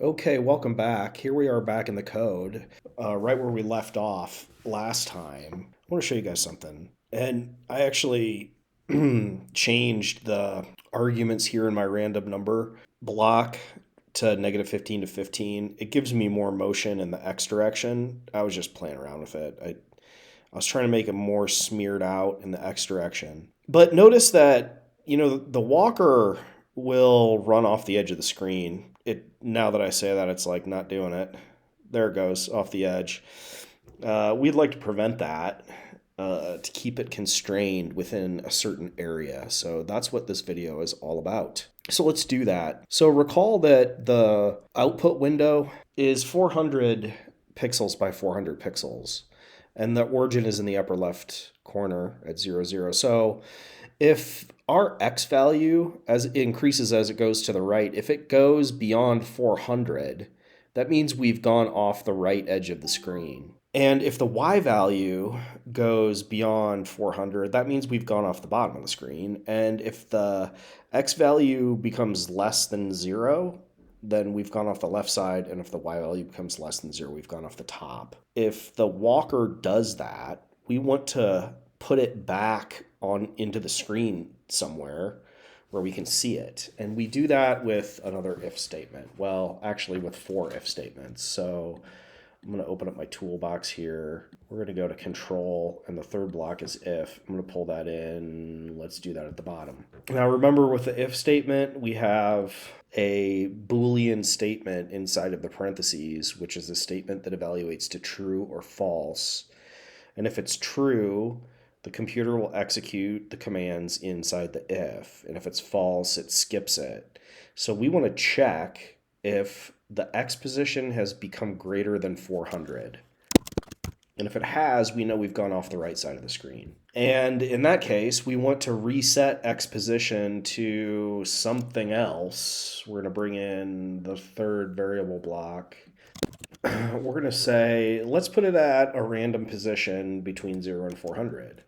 Okay, welcome back. Here we are back in the code, right where we left off last time. I want to show you guys something. And I actually changed the arguments here in my random number block to -15 to 15. It gives me more motion in the X direction. I was just playing around with it. I was trying to make it more smeared out in the X direction. But notice that, the walker will run off the edge of the screen. Now that I say that, it's like not doing it. There it goes off the edge. We'd like to prevent that to keep it constrained within a certain area. So that's what this video is all about. So let's do that. So recall that the output window is 400 pixels by 400 pixels. And the origin is in the upper left corner at 0, 0. So if our X value as it increases as it goes to the right, if it goes beyond 400, that means we've gone off the right edge of the screen. And if the Y value goes beyond 400, that means we've gone off the bottom of the screen. And if the X value becomes less than 0, then we've gone off the left side. And if the Y value becomes less than 0, we've gone off the top. If the walker does that, we want to put it back on into the screen somewhere where we can see it. And we do that with another if statement. Well, actually with 4 if statements. So I'm going to open up my toolbox here. We're going to go to control, and the third block is if. I'm going to pull that in. Let's do that at the bottom. Now remember, with the if statement, we have a Boolean statement inside of the parentheses, which is a statement that evaluates to true or false. And if it's true, the computer will execute the commands inside the if. And if it's false, it skips it. So we want to check if the X position has become greater than 400. And if it has, we know we've gone off the right side of the screen. And in that case, we want to reset X position to something else. We're going to bring in the third variable block. We're going to say, let's put it at a random position between 0 and 400.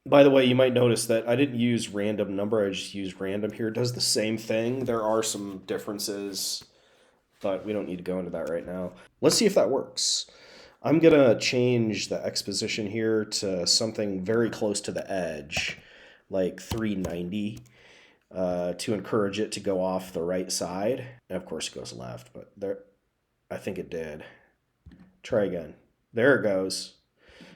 By the way, you might notice that I didn't use random number. I just used random here. It does the same thing. There are some differences, but we don't need to go into that right now. Let's see if that works. I'm going to change the X position here to something very close to the edge, like 390, to encourage it to go off the right side. And of course, it goes left, but there, I think it did. Try again. There it goes.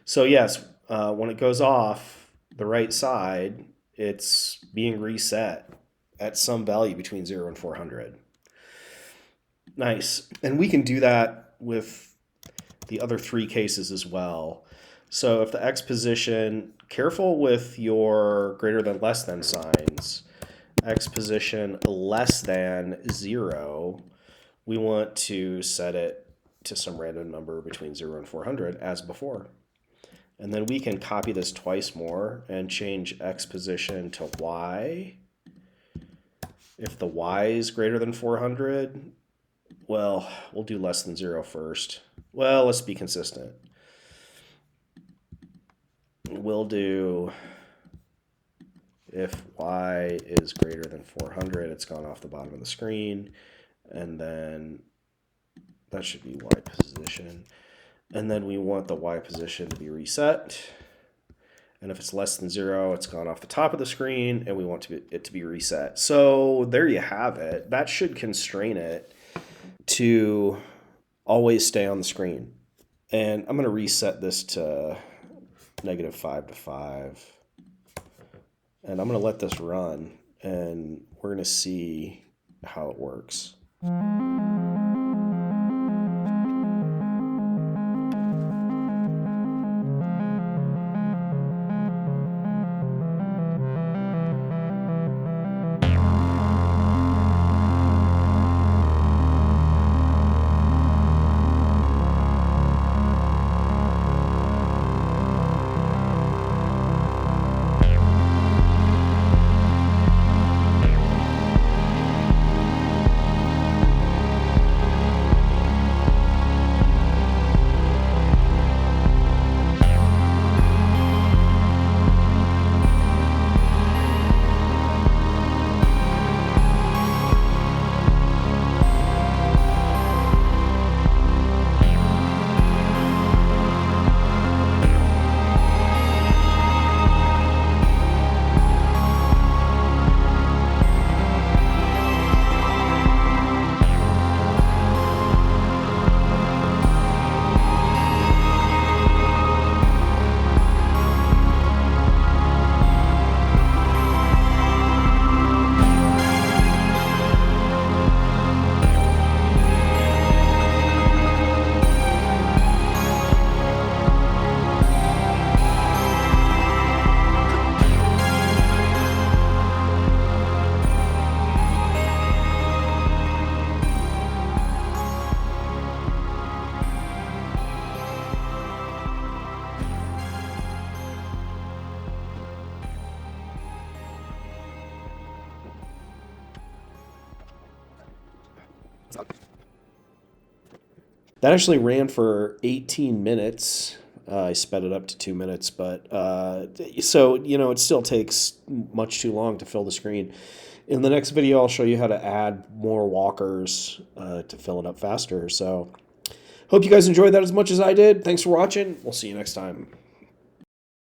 So yes, when it goes off the right side, it's being reset at some value between 0 and 400. Nice. And we can do that with the other 3 cases as well. So if the X position, careful with your greater than less than signs, X position less than 0, we want to set it to some random number between 0 and 400 as before. And then we can copy this twice more and change X position to Y. If the Y is greater than 400, well, we'll do less than 0 first. Well, let's be consistent. We'll do if Y is greater than 400, it's gone off the bottom of the screen. And then that should be Y position. And then we want the Y position to be reset. And if it's less than 0, it's gone off the top of the screen, and we want it to be reset. So there you have it. That should constrain it to always stay on the screen. And I'm going to reset this to -5 to 5. And I'm going to let this run, and we're going to see how it works. That actually ran for 18 minutes. I sped it up to 2 minutes, but so, it still takes much too long to fill the screen. In the next video, I'll show you how to add more walkers to fill it up faster. So, hope you guys enjoyed that as much as I did. Thanks for watching. We'll see you next time.